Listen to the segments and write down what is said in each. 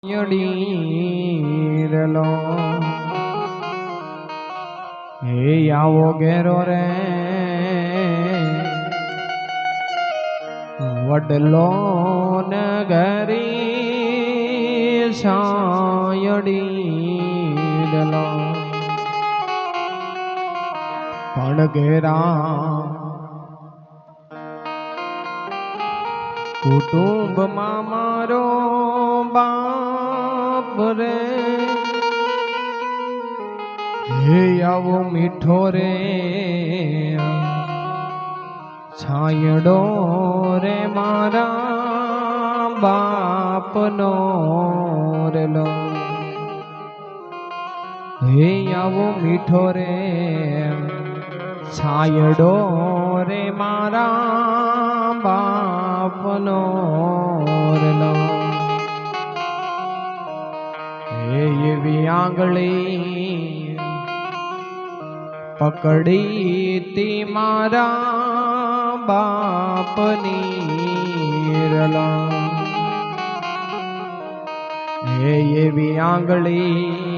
યડીરલો હે આવો ઘેરો રે વડલો ન ઘરી સાયડીરલો પણ ઘેરા કુટુંબમાં મારો બાપ રે હે આવો મીઠો રે છાયડો રે મારા બાપનો રેલો હે આવો મીઠો રે છાયડો રે મારા બાપનો રેલો હે એવી આંગળી પકડી તી મારા બાપની રલા હે એવી આંગળી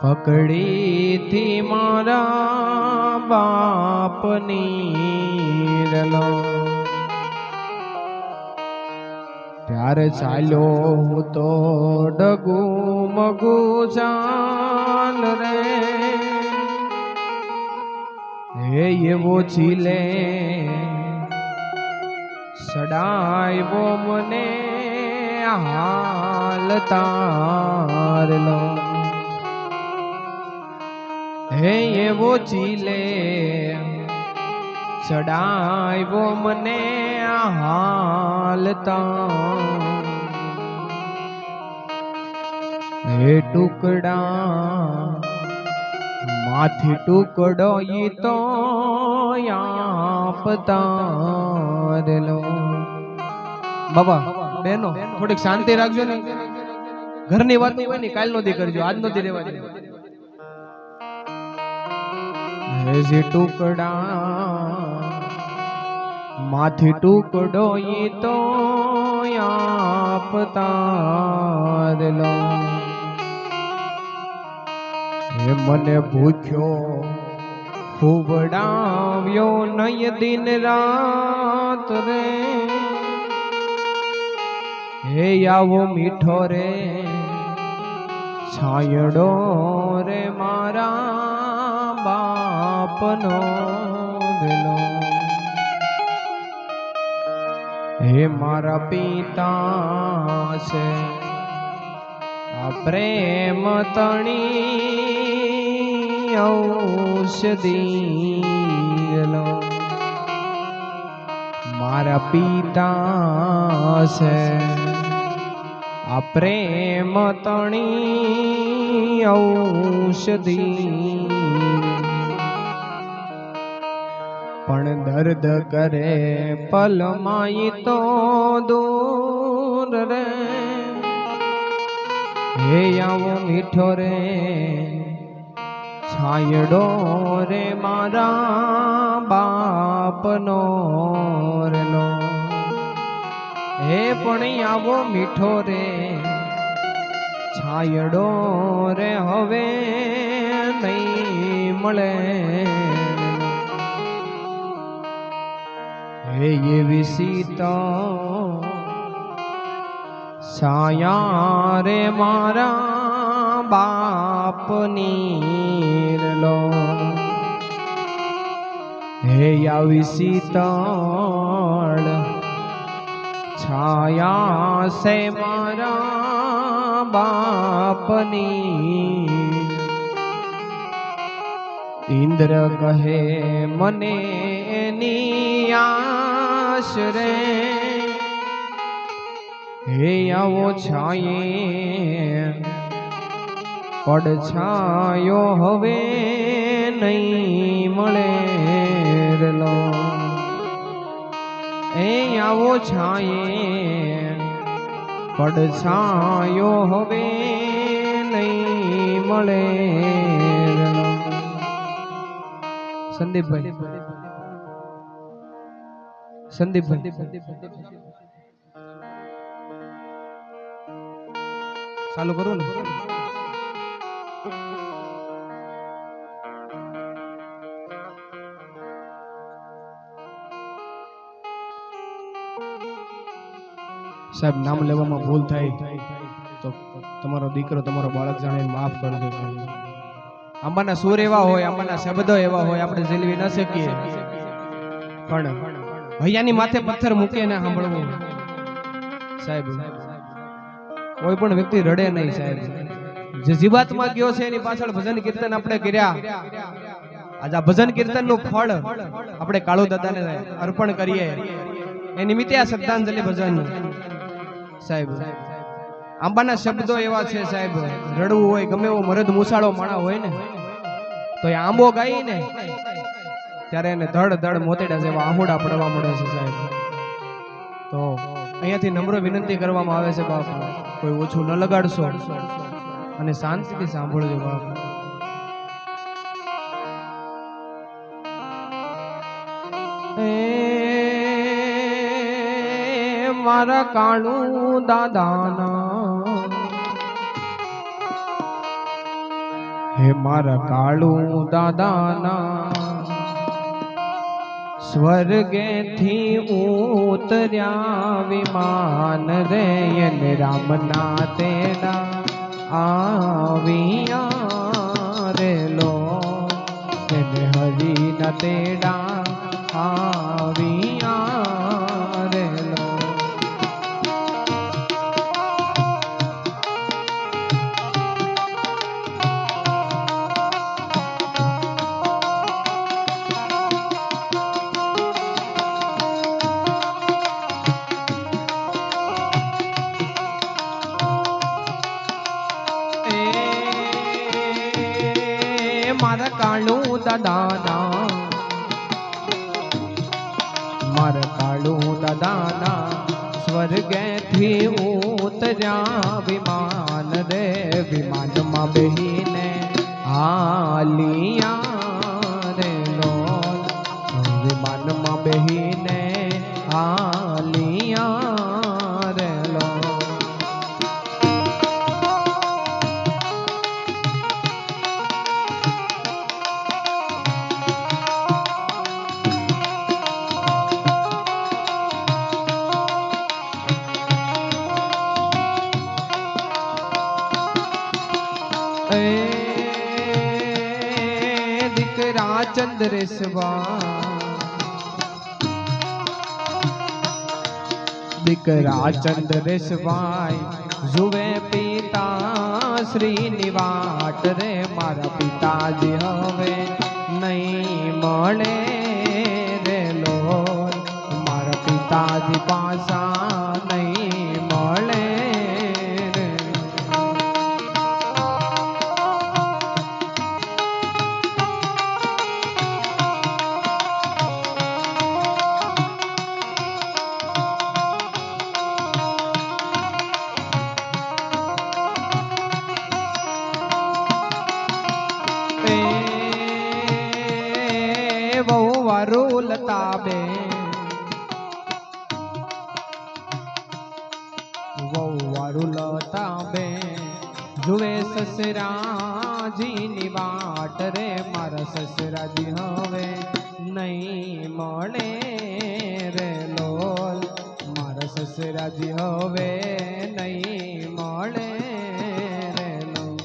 પકડી તી મારા બાપની રલા ત્યારે ચાલ્યો હું તો ડગુ મગુ ચાલ રે હે એવો ચીલે સડાયવો મને હાલ તારલો હે એવો ચીલે ચડાવ્યો મને હાલતા હે ટુકડા માથી ટુકડો ઈ તો આપતારલો બાબા બેનો થોડીક શાંતિ રાખજો ને ઘરની વાત હોય ને કાલ નો દી કરજો આજ નો દી રહેવા દે જે ટુકડા માથી ટુકડો ઈ તો આપતારલો હે મને ભૂખ્યો ફૂવડાવ્યો નય દિન રાત રે હે આવો મીઠો રે છાયડો રે મારા બાપનો દિલો હે મારા પિતા છે આ પ્રેમ તણી ઔષધિ મારા પિતા છે આ પ્રેમ તણી ઔષધિ પણ દર્દ કરે પલમાઈ તો દૂર રે હે આવો મીઠો રે છાયડો રે મારા બાપનો રેલો હે પણ આવો મીઠો રે છાયડો રે હવે નહીં મળે હે એવી સીતા છાયા રે મારા બાપની લો હે આવી શીતળ છાયા સે મારા બાપની ઇન્દ્ર કહે મને એની આશ રે હે આવો છાયે પડછાયો હવે નહીં મળે રેલો એ આવો છાયે પડછાયો હવે નહીં મળે રેલો સંદીપભાઈ ચાલુ કરું ને સાહેબ નામ લેવામાં ભૂલ થાય તો તમારો દીકરો તમારો બાળક જાણે માફ કરજો સાહેબ. આંબાના સૂર એવા હોય, આંબાના શબ્દો એવા હોય, આપણે ઝીલવી ન શકીએ, પણ ભૈયાની માથે પથ્થર મૂકીને સાંભળવું સાહેબ. કોઈ પણ વ્યક્તિ રડે નહીં સાહેબ. જે જીવાતમાં ગયો છે એની પાછળ ભજન કીર્તન આપણે કર્યા. આજ આ ભજન કીર્તન નું ફળ આપણે કાળુ દાદાને અર્પણ કરીએ. એ નિમિત્તે આ શ્રદ્ધાંજલિ ભજન સાહેબ. આંબાના શબ્દો એવા છે સાહેબ. રડવું હોય, ગમે એવો મરદ મુસાળો માણા હોય ને, તો એ આંબો ગાઈ ને ત્યારે એને ધડ ધડ મોતેડા જેવા આહુડા પડવા મળે છે સાહેબ. તો અહીંયાથી નમ્ર વિનંતી કરવામાં આવે છે બાપ, કોઈ ઓછું ન લગાડશો અને શાંતિથી સાંભળજો બાપ. મારા કાળુ દાદાના, હે મારા કાળુ દાદાના સ્વર્ગેથી ઉતર્યા વિમાન રે, એને રામના તેડા આવ્યા રે લો, એને હરિના તેડા આવ્યા રે લો. મારા કાળુ દાદાના, મારા કાળુ દાદાના સ્વર્ગેથી ઉતર્યા વિમાન રે, વિમાનમાં બેહીને હાલિયા રે લો, વિમાનમાં બેહીને હાલિયા રે લો. દીકરા ચંદ્રેશવા, દીકરા ચંદ્રેશભાઈ જુએ પિતા શ્રીની વાટ રે, મારા પિતાજી હવે નહીં મળે રે લો, મારા પિતાજી પાસા નહીં મળે. લતા બે વહુવારું લતા બે જુએ સસરાજીની વાટ રે, મારા સસરાજી હવે નહીં મળે રે લોલ, મારા સસરાજી હવે નહીં મળે રે લોલ.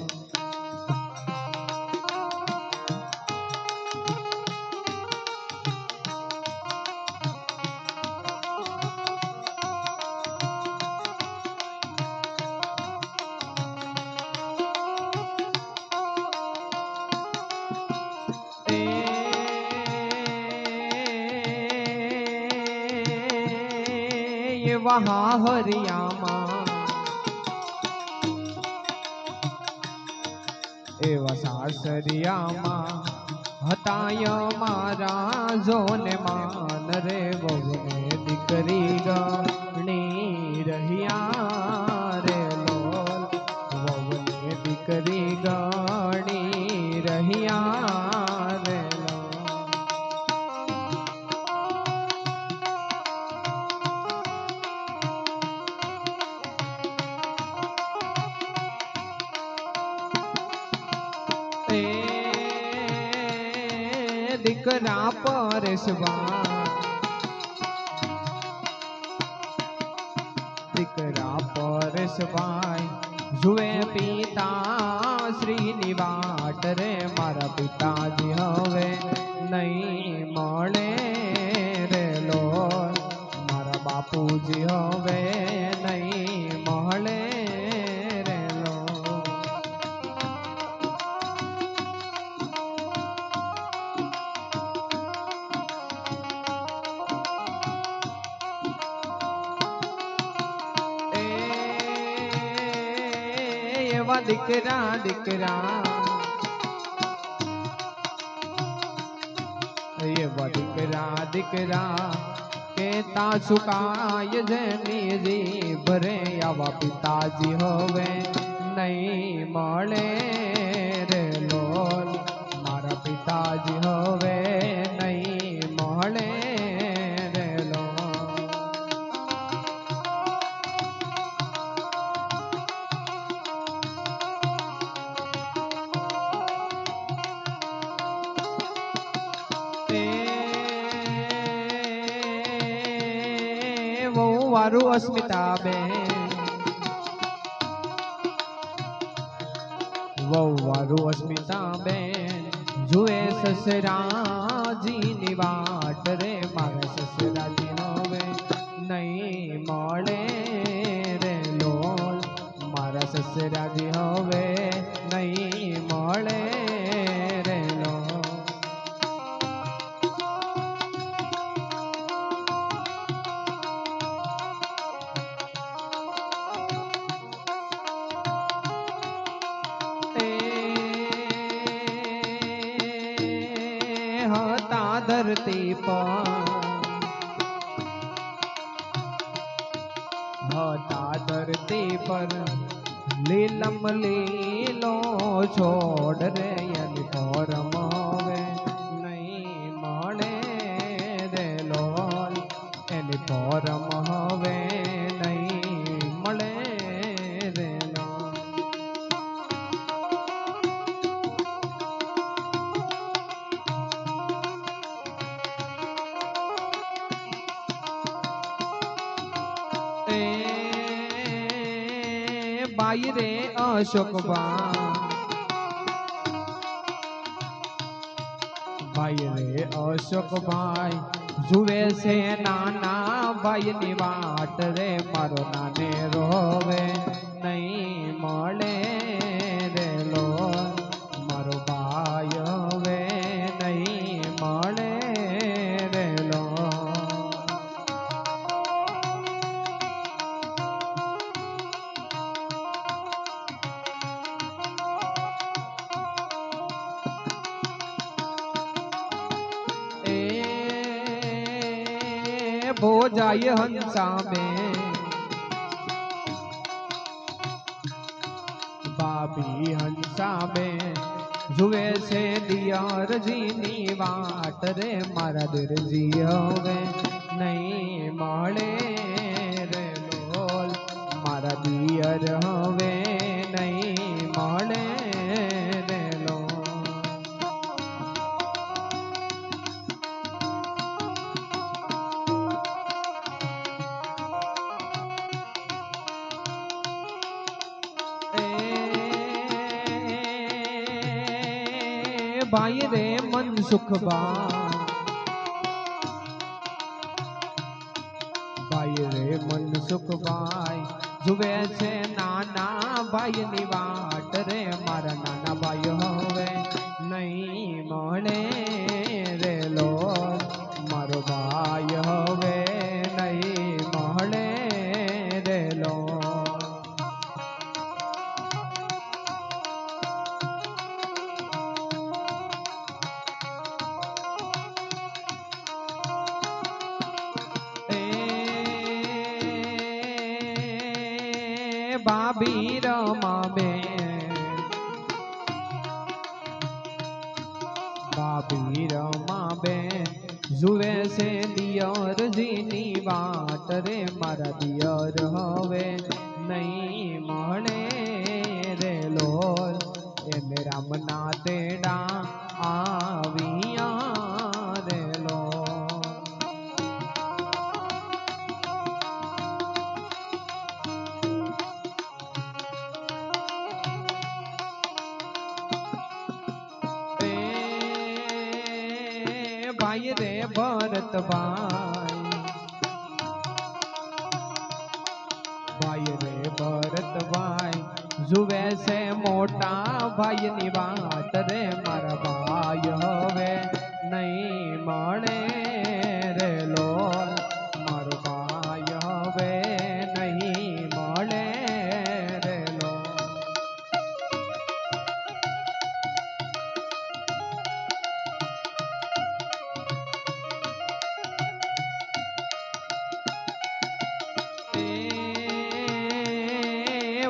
વહા હરિયામાં એવા સાસરિયામાં હતાય મારા જોને માન રે, વહુને દીકરી ગણી રહ્યા રે લોલ, વહુને દીકરી ગણી રહ્યા રે લોલ. દીકરા પરેશભાઈ, દીકરા પરેશભાઈ જુએ પિતા શ્રીની વાટ રે મારા પિતાજી હવે નહીં મળે રે લોલ, મારા બાપુજી હવે નહીં મળે રે લોલ. એવા દીકરા દીકરા એવા દીકરા દીકરા કેતા સુકાય જેની જીભ રે આવા પિતાજી હવે નહીં મળે રે લોલ, મારા પિતાજી હવે નહીં મળે રે લોલ. વારું અસ્મિતાબેન, વારું અસ્મિતાબેન જુએ સસરાજીની વાટ રે મારા સસરાજી હવે નહીં મળે રે લોલ, મારા સસરાજી હવે નહીં મળે રે લોલ. હતા ધરતી પર, હતા ધરતી પર લીલમ લીલો છોડ રે એની ફોરમ હવે નહીં મળે રે લોલ, એની ફોરમ હવે નહીં મળે રે લોલ. બાઈ રે અશોકભાઈ, ભાઈ રે અશોકભાઈ જુએ છે નાના ભાઈની વાટ રે મારો નાને રોવે નહીં મળે રે લોલ, મારો ભાઈ હવે નહીં મળે રે લોલ. ભોજાય હંસાબેન, ભાભી હંસાબેન જુએ છે દિયરજીની વાટ રે મારા દિરજી હવે નહીં મળે રે લોલ, મારા દિયર હવે નહીં મળે રે લોલ. ભાઈ રે મનસુખભાઈ, ભાઈ રે મનસુખભાઈ જુએ છે નાના ભાઈની વાટ રે મારા નાના ભાઈ હવે નહીં મળે રે લોલ, મારો ભાઈ હવે નહીં મળે રે લોલ. ભાભી રમાબેન, ભાભી રમાબેન જુએ છે દિયરજીની વાટ રે મારા દિયર હવે નહીં મળે રે લોલ, એને રામના તેડા આવ્યા ભરતભાઈ, ભાઈ રે ભરતભાઈ જુએ છે મોટા ભાઈની વાત રે મારા ભાઈ હવે નહીં મળે રે લોલ, મારો ભાઈ હવે નહીં મળે રે લોલ.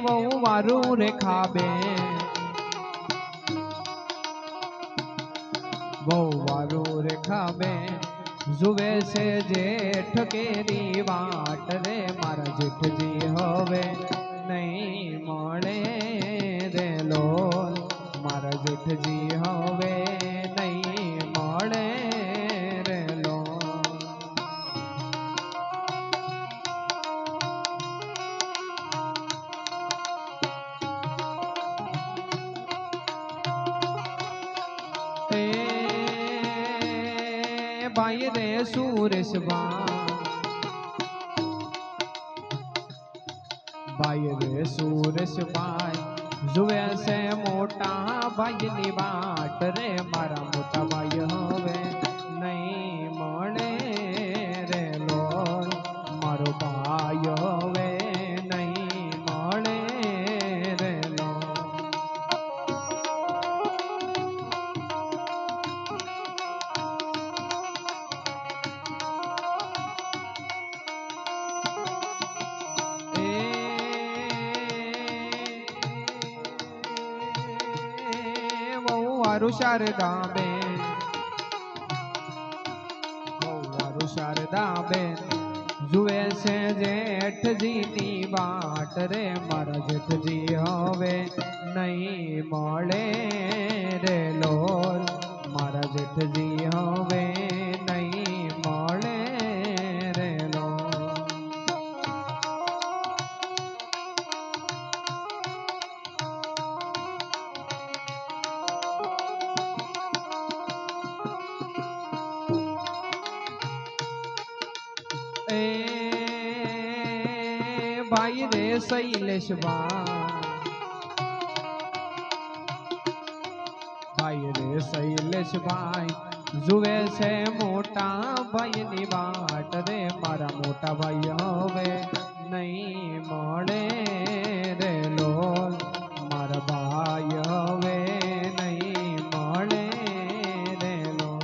વહુ મારું રેખાબે, વહુ મારું રેખાબે જુએ છે જેઠ કેરી વાટ રે મારા જેઠજી હવે નહીં મળે રે લોલ, મારા જેઠજી હવે નહીં મળે રે લોલ. ભાઈ રે સુરેશભાઈ, ભાઈ રે સુરેશભાઈ જુએ છે મોટા ભાઈની વાટ રે મારા મોટા ભાઈ હવે નહીં મળે રે લોલ, મારો ભાઈ હવે નહીં મળે રે લોલ. શારદાબેન, બહુ શારદાબેન જુએ છે જેઠજીની વાટ રે મારા જેઠજી હવે નહીં મળે રે લોલ, મારા જેઠજી હવે નહીં મળે રે લોલ. ભાઈ રે શૈલેષભાઈ, ભાઈ રે શૈલેષભાઈ જુએ છે મોટા ભાઈની વાટ રે મારા મોટા ભાઈ હવે નહીં મળે રે લોલ, મારા ભાઈ હવે નહીં મળે રે લોલ.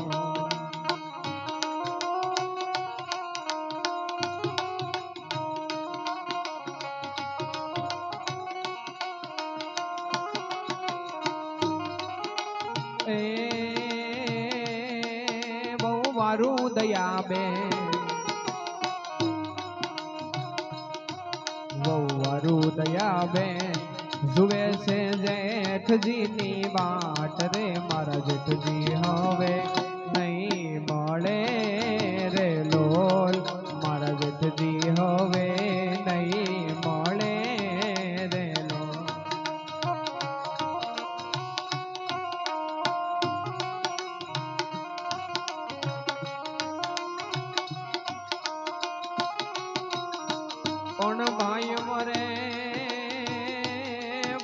બહુ મારું દયાબેન, બહુ મારું દયાબેન જુએ છે જેઠજીની વાટ રે મારા જેઠજી હવે નહીં મળે રે લોલ, મારા જેઠજી હવે નહીં મળે રે લોલ. પણ ભાઈ મરે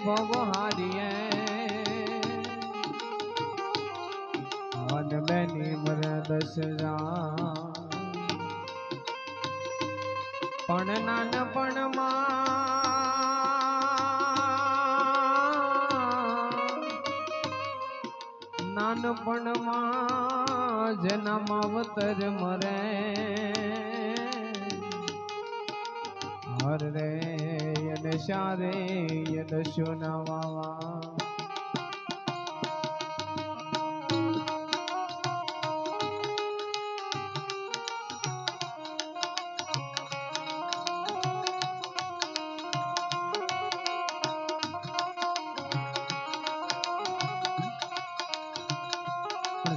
ભવહારીએ અને બેની મરે દશરા, પણ નાનપણમાં જેના માવતર મરે હર રે યન શારે યન સુનાવા.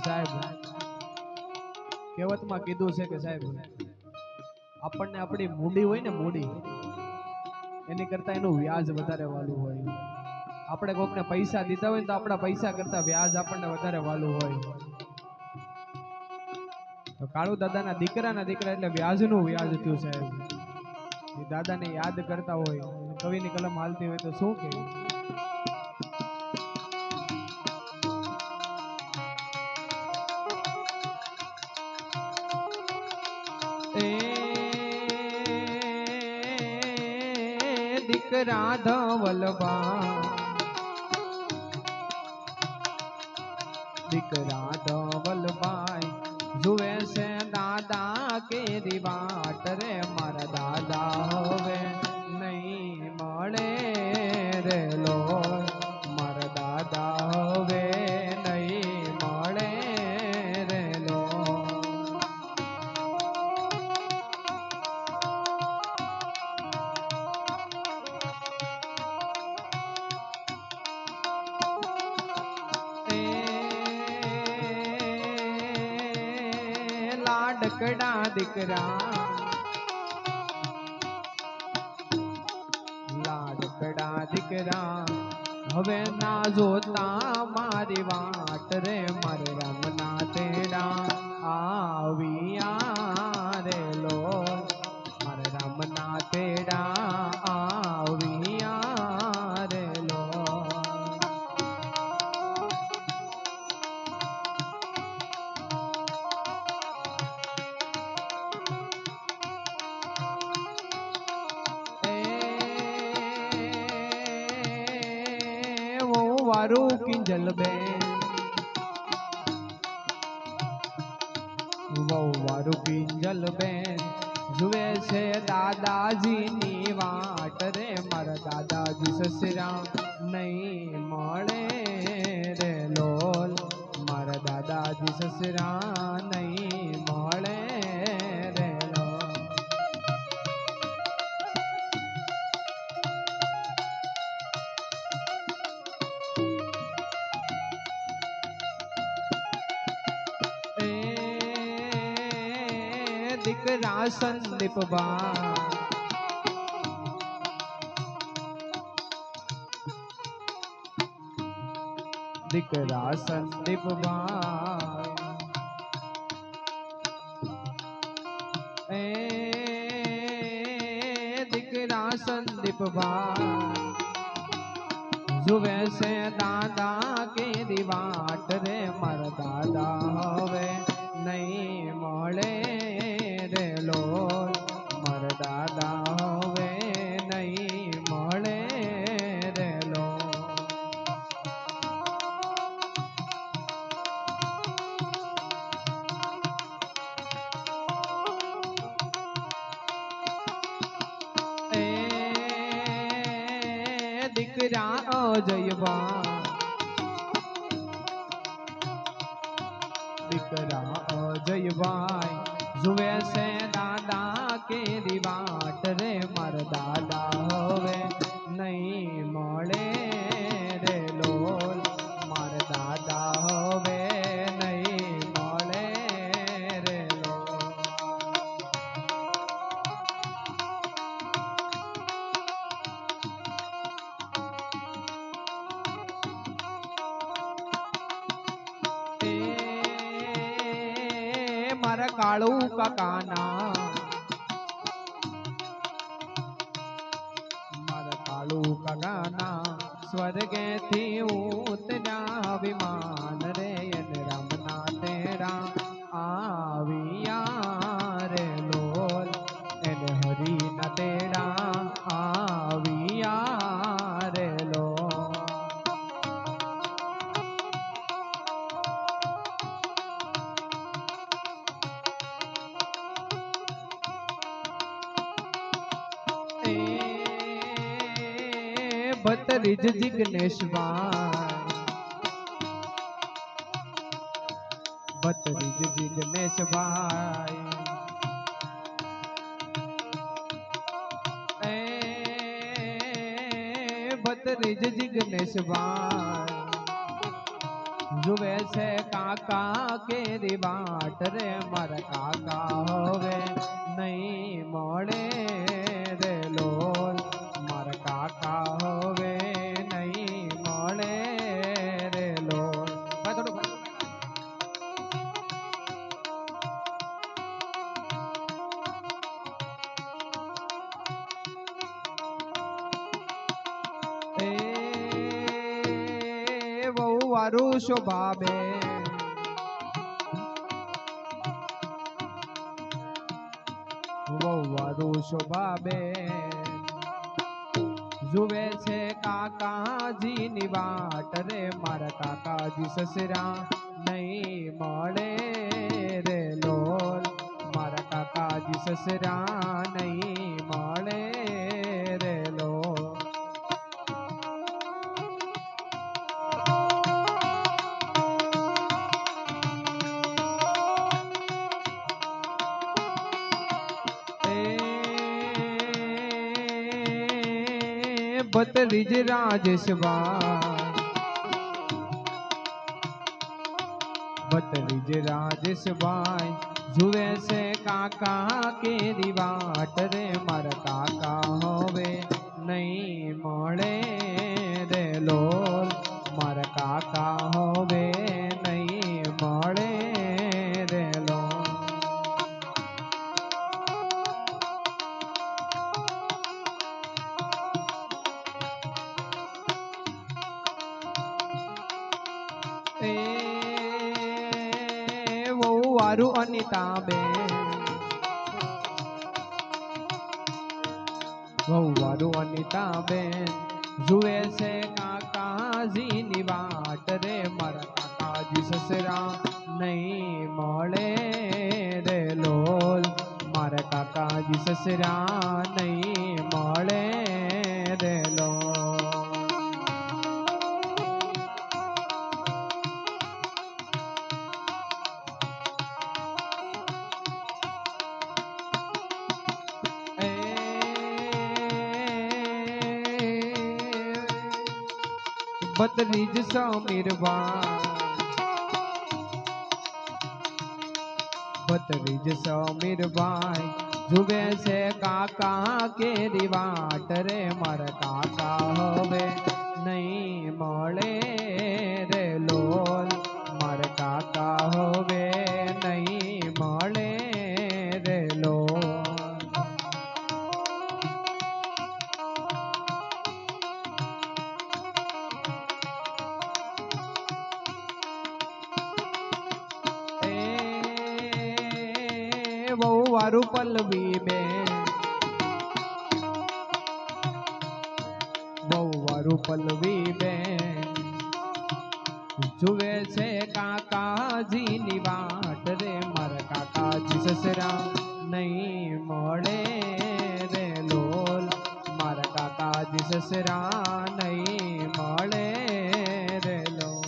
સાહેબ કહેવતમાં કીધું છે કે સાહેબ આપણને આપણી મૂડી હોય ને, મૂડી એની કરતા એનું વ્યાજ વધારે વાલું હોય. આપણે કોકને પૈસા દીધા હોય તો આપણા પૈસા કરતા વ્યાજ આપણને વધારે વાલું હોય. તો કાળુ દાદાના દીકરા એટલે વ્યાજનું વ્યાજ થયું સાહેબ. એ દાદાને યાદ કરતા હોય, કવિની કલમ હાલતી હોય તો શું કે દીકરા ધવલબા, દીકરા ધવલબાઈ જુએ છે દાદા કેરી વાટ રે, મારા દાદા હવે નહીં મળે રે લોલ, મારા દાદા હવે નહીં મળે રે લોલ. લાડકડા દીકરા, લાડકડા દીકરા હવે ના જોતા મારી વાટ રે, મારે રામના તેડા આવ્યા રે લોલ, મારે રામના તેડા આવ્યા રે લોલ. વારું કિંજલ બેન, વારું કિંજલ બેન જુએ છે દાદાજીની વાટ રે, મારા દાદાજી સસરા નહીં મળે રે લોલ, મારા દાદાજી સસરા નહીં મળે રે લોલ. દીકરા સંદીપ બા, દીકરા સંદીપ બા દીકરા સંદીપ બા જુએ છે દાદા કેરી વાટ રે, મારા દાદા હવે નહીં મળે રે લોલ, મારા દાદા હવે નહીં મળે રે લોલ. દીકરા અજયબા, દીકરા અજયભાઈ જુએ છે દાદા કેરી વાટ રે, મારા દાદા હવે નહીં મળે રે લોલ, મારા દાદા હવે નહીં મળે રે લોલ. મારા કાળુ કાકાના, મારા કાળુ કાકાના સ્વર્ગેથી ઉતર્યા વિમાન રે, એને રામના તેડા આવ્યા રે લોલ, એને હરિના તેડા આવ્યા રે લોલ. ભત્રીજ જિગ્નેશભાઈ, ભત્રીજ જિગ્નેશભાઈ ભત્રીજ જિગ્નેશભાઈ જુએ છે કાકા કેરી વાટ રે, મારા કાકા હવે નહીં મળે રે લોલ, મારા કાકા હવે નહીં મળે રે લોલ. એ વહુ વારું શોભાબે વહુ વારું શોભાબે જુએ છે કાકાજી ની વાટ રે મારા કાકાજી સસરા નહીં મળે રે લોલ મારા કાકાજી સસરા નહીં મળે રે લોલ ભત્રીજ રાજેશભાઈ જુએ છે કાકા કેરી વાટ રે મારા કાકા હવે નહીં મળે રે લોલ મારા કાકા હવે નહીં મળે રે લોલ વહુ વારું અનિતાબેન વહુ વારું અનિતાબેન જુએ છે કાકાજી ની વાટ રે મારા કાકાજી સસરા નહીં મળે રે લોલ મારા કાકાજી સસરા નહીં મળે રે લોલ ભત્રીજ સમીરભાઈ જુએ છે કાકા કેરી વાટ રે મારા કાકા હવે નહીં મળે રે લોલ મારા કાકા હવે નહીં મળે રે લોલ વહુ વારું પલ્લવી બેન વહુ વારું પલ્લવી બેન જુએ છે કાકાજી ની વાટ રે મારા કાકાજી સસરા નહીં મળે રે લોલ મારા કાકાજી સસરા નહીં મળે રે લોલ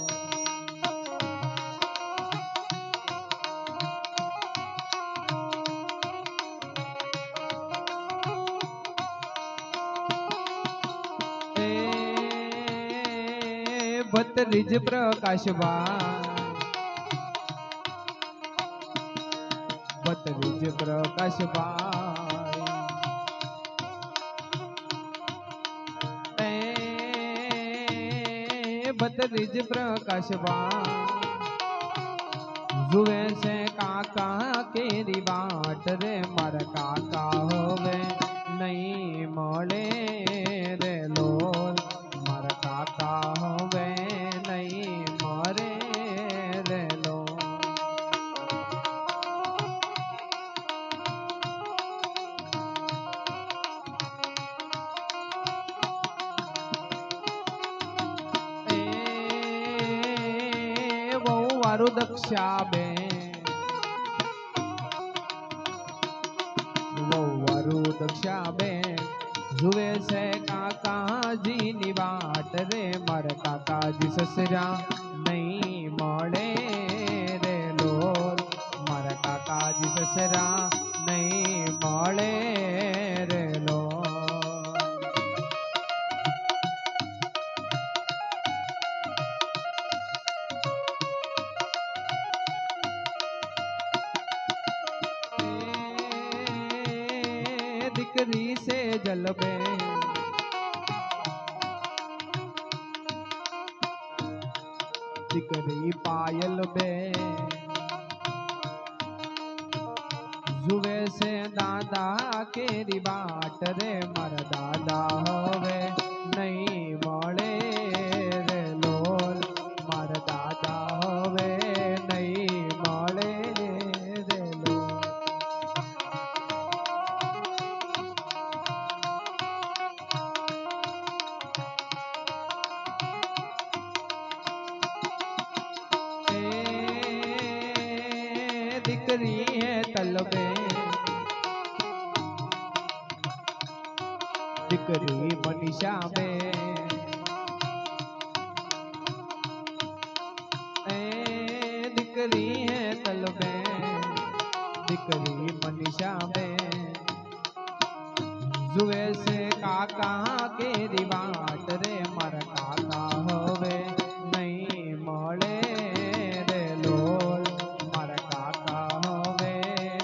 ભત્રીજ પ્રકાશભાઈ જુએ છે કાકા કેરી વાટ રે મારા કાકા હવે નહીં મળે રે લોલ મારા કાકા હવે નહીં મળે રે લોલ વહુ વારું દક્ષાબેન જુએ છે કાકાજી ની વાટ રે મારા કાકાજી સસરા નહીં મળે રે લોલ મારા કાકાજી સસરા નહીં મળે રે લોલ દીકરી સે જલબે દીકરી પાયલ બે જુએ છે દાદા કેરી વાટ રે મારા દાદા હવે નહીં મળે મનીષા બે એ દીકરી હે તલબે દીકરી મનીષા બે જુએ છે કાકા કેરી વાટ રે મારા કાકા હવે નહીં મળે રે લોલ મારા કાકા હવે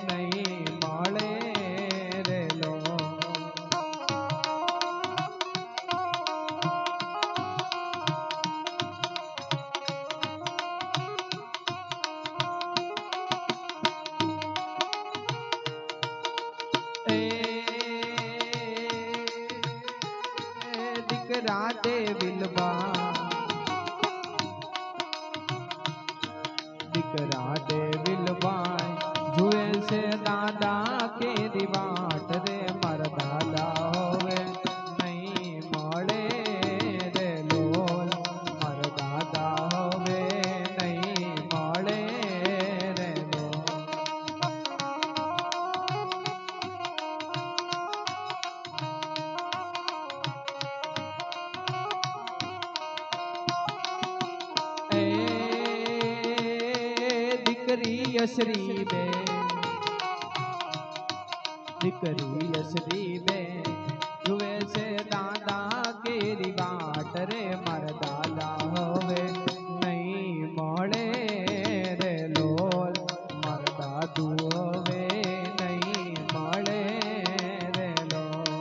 નહીં મળે રે લોલ રાતે વિલબા દીકરા દે વિલબાઈ જુએ છે દાદા કેરી વાટ રે મારા દાદા હવે નહીં મળે રે લોલ મારા દાદા હવે નહીં મળે રે લોલ દીકરી અસરી બે દીકરી અસરી બે જુએ છે દાદા કેરી વાટ રે મારા દાદા હવે નહીં મળે રે લોલ મારા દાદુ હવે નહીં મળે રે લોલ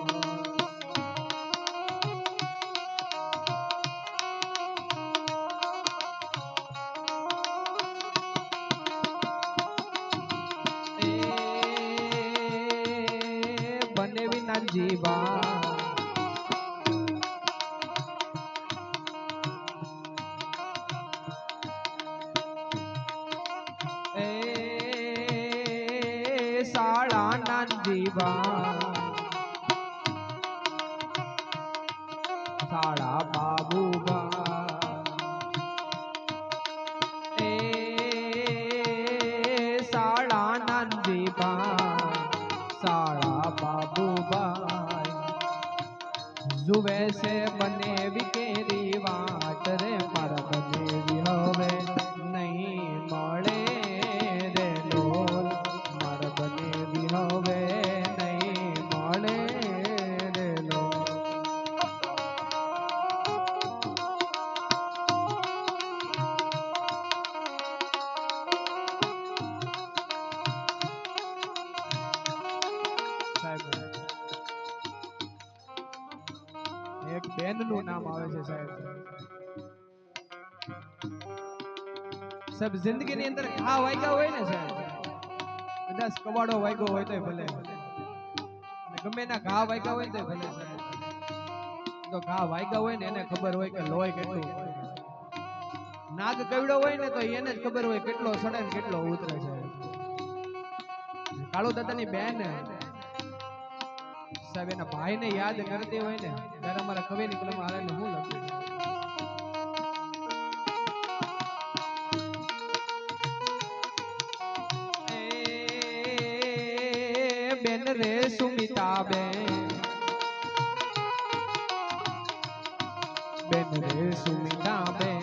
બને વિના જીવા એ શાળા ના જીવા શાળા બાબુબા એ શાળા ના જીવા શાળા બાબુબાઈ જુએ છે બને વિકેરી વાટ રે મારા બનેવી હવે નહીં મળે રે લોલ મારા બનેવી હવે નહીં મળે રે લોલ એક બેન નું નામ આવે છે સાહેબ સાહેબ જિંદગી ની અંદર ઘા વાગ્યા હોય ને સાહેબ કદાચ કવાડો વાગ્યો હોય તો ભલે ગમે ના ઘા વાગ્યા હોય તો ભલે સાહેબ તો ઘા વાગ્યા હોય ને એને ખબર હોય કે લોહી કેટલું નાગ કવડો હોય ને તો એને જ ખબર હોય કેટલો સડે ને કેટલો ઉતરે છે કાળુ દાદાની બેન સાહેબ એના ભાઈને યાદ કરતી હોય ને ત્યારે અમારા કવિની કલમમાં આવે ને હું લખું બેન રે સુમિતા બેન રે સુમિતા બેન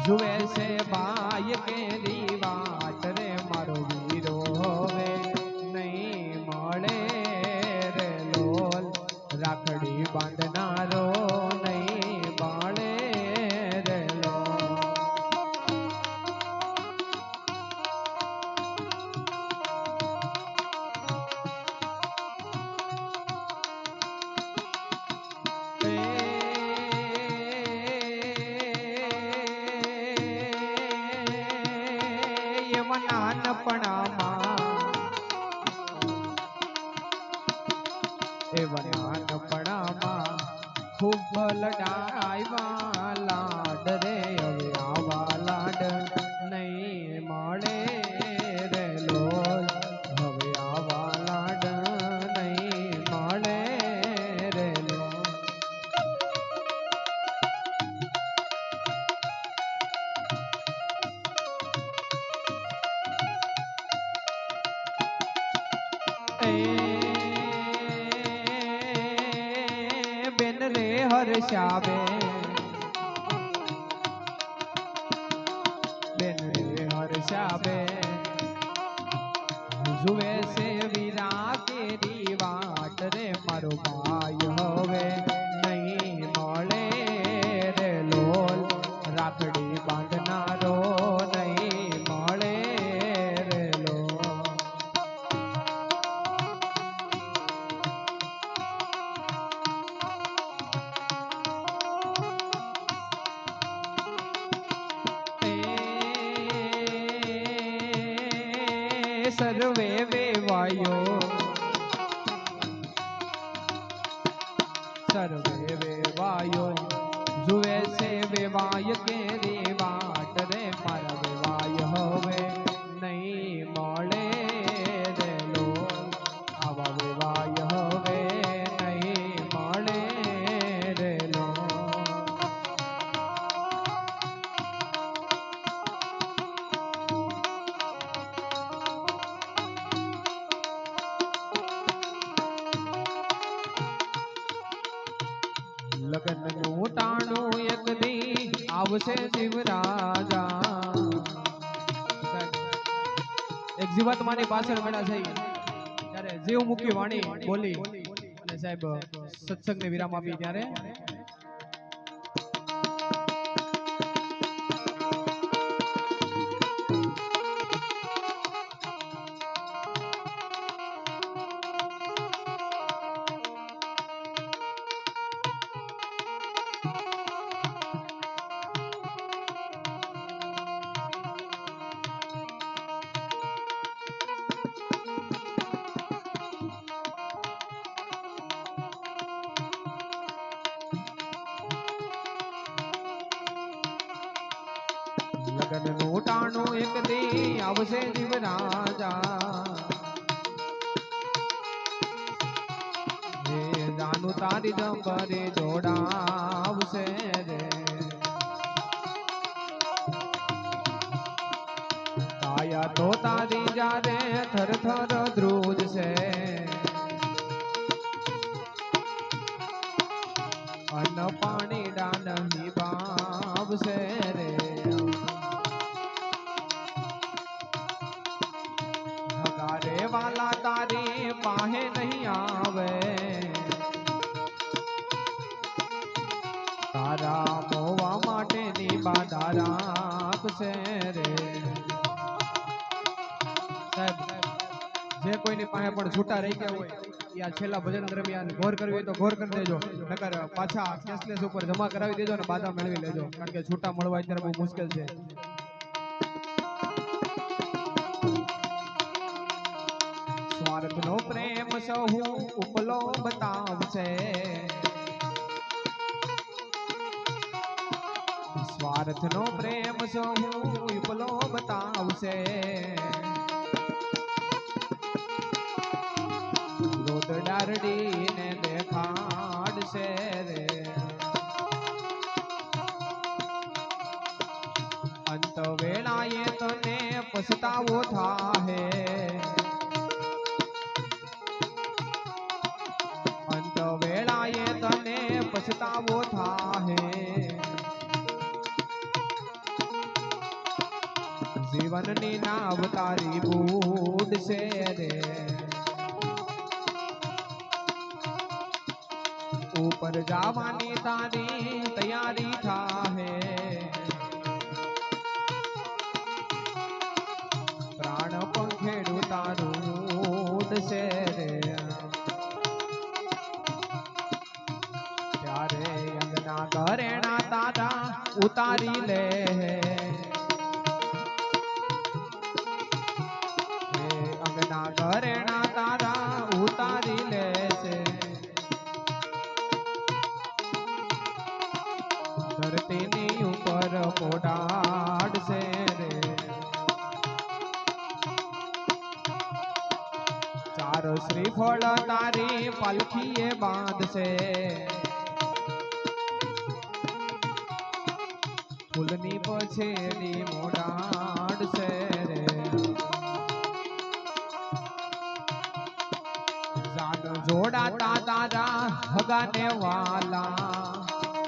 જુએ છે બાય કેરી વાટ રે મારો વીરો હવે નહીં મળે રે લોલ રાખડી બાંધનારો નહીં મળે રે લોલ એવા નાનપણામાં ખૂબ લડાઈવા લાડ રે હવે આવા લાડ નહીં મળે રે લોલ હવે આવા લાડ નહીં મળે રે લોલ બેન રે હર્ષાબે બેન રે હર્ષાબે જુએ છે વીરા કેરી વાટ રે મારો ભાઈ હવે નહીં મળે રે લોલ રાખડી બાંધનારો નહીં મળે રે લોલ સર્વે વેવાયો સર્વે વેવાયો જુએ છે વેવાય કેરી વાટ રે મારા વેવાય હવે નહીં મળે રે લો આવા વેવાય હવે નહીં મળે રે લો લગન નું ટાણું એક દી આવશે જીવરાજા એક જીવાત્માની પાછળ મેળા થઈ ત્યારે જીવ મુકી વાણી બોલી અને સાહેબ સત્સંગને વિરામ આપી ત્યારે લગન નું ટાણું એક દી આવશે જીવરાજા હે જાનું તારી જંબરે જોડાવશે રે કાયા તો તારી જારે થર થર ધ્રુજશે અન્ન પાણી ડાનહી ભાવશે રે રે વાલા તારી પાહે નહીં આવે તારા મોવા માટે ની બાધા રાખશે રે સાહેબ જે કોઈની પાસે પણ છૂટા રહી ગયા હોય આ છેલ્લા ભજન દરમિયાન ઘોર કરવી હોય તો ઘોર કરી દેજો નકર પાછા કેશલેસ ઉપર જમા કરાવી દેજો અને બાધા મેળવી લેજો કારણ કે છૂટા મળવા અત્યારે બહુ મુશ્કેલ છે સ્વાર્થ નો પ્રેમ સહુ ઉપલો બતાવશે સ્વાર્થ નો પ્રેમ સહુ ઉપલો બતાવશે રોદ ડારડી ને દેખાડશે રે અંત વેળાએ તને પછતાવો થાહે વેળાએ તને પછતાવો થાહે જીવનની નાવ તારી બૂડશે રે ઉપર જવાની તારી તૈયારી થાહે પ્રાણ પંખેડું તારું ઉડશે રે ત્યારે અંગના ઘરેણા તારા ઉતારી લે અંગના ઘરેણા તારા ઉતારી લેશે ધરતીની ઉપર પોડાડશે રે ચાર શ્રીફળ તારી પાલખીએ બાંધશે ફૂલની પછેડી મોડાડશે રે જાન જોડાતા તારા હગાને વાલા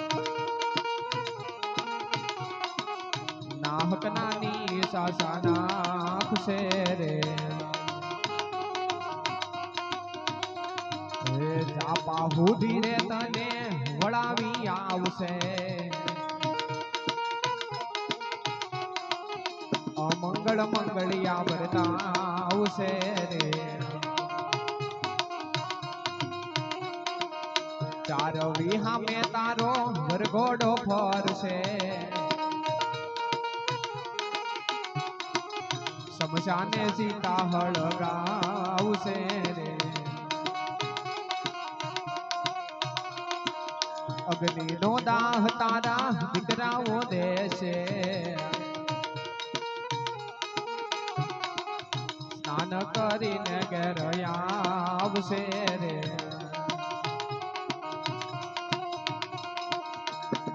નાહક નાની સાસા નાખશે રે ચાપા હુધી રે તને વળાવી આવશે અમંગળ મંગળિયા વર્તાવશે રે ચાર વિહા મે તારો વરઘોડો ફરશે સમશાને સીતા હળગાવશે રે અગ્નિ નો દાહ તારા દીકરાઓ દેશે સ્નાન કરીને ઘેર આવશે રે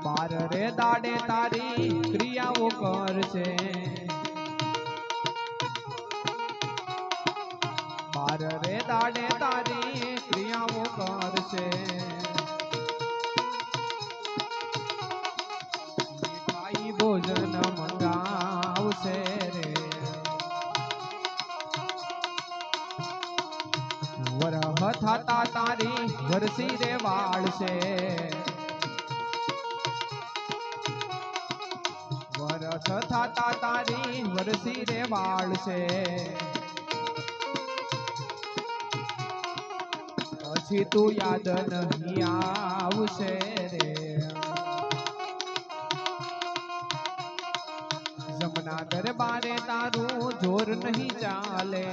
બાર રે દાડે તારી ક્રિયાઓ કરશે બાર રે દાડે તારી ક્રિયાઓ કરશે મીઠાઈ ભોજન મંગાવશે રે વરહ થતા તારી વરસી રે વાળશે વરસ થતા તારી વરસી રે વાળશે પછી તું યાદ નહીં આવશે રે જમના દરબારે તારું જોર નહીં ચાલે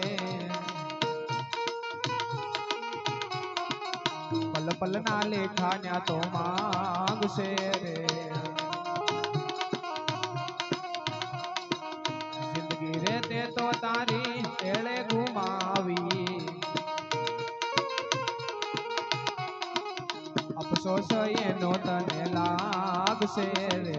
પલ પલ ના લેખા ન્યા તો માંગશે રે જિંદગી રે તે તો તારી એળે ઘુમાવી અફસોસ એનો તને લાગશે રે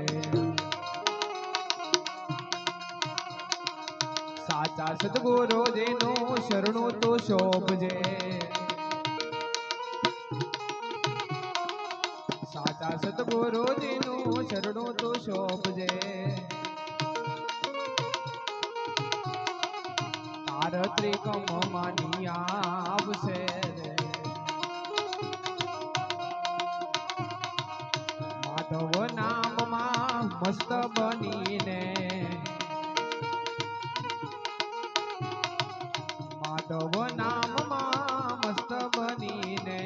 સાચા સદગુરુજીનું શરણું તો શોભજે સાચા સદગુરુજીનું શરણું તો શોભજે તાર ત્રિકમ માની આવશે રે માધવ નામમાં મસ્ત બનીને માધવ નામમાં મસ્ત બનીને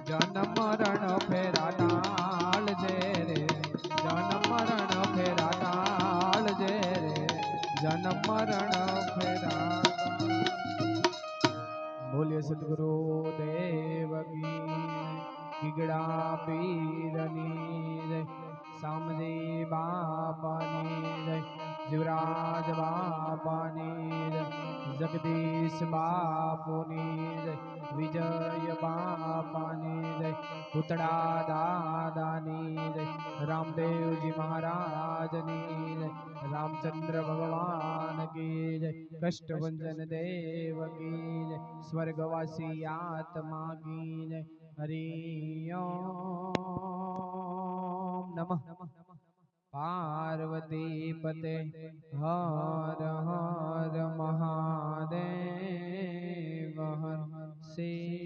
જન્મ મરણ ફેરા ટાળજે રે જન્મ મરણ ફેરા ટાળજે રે જન્મ મરણ ફેરા બોલ્યો સદગુરુ દેવ કી ગીગડા પીરની જય સામજી બાપાની જય જીવરાજ બાપાની જય જગદીશ બાપુની જય વિજય બાપાની જય પુતળા દાદાની જય રામદેવજી મહારાજની જય રામચંદ્ર ભગવાન કી જય કષ્ટભંજન દેવ કી જય સ્વર્ગવાસી આત્મા કી જય હરિ ઓમ નમઃ પાર્વતી પતે હર હર મહાદેવ હર શિવ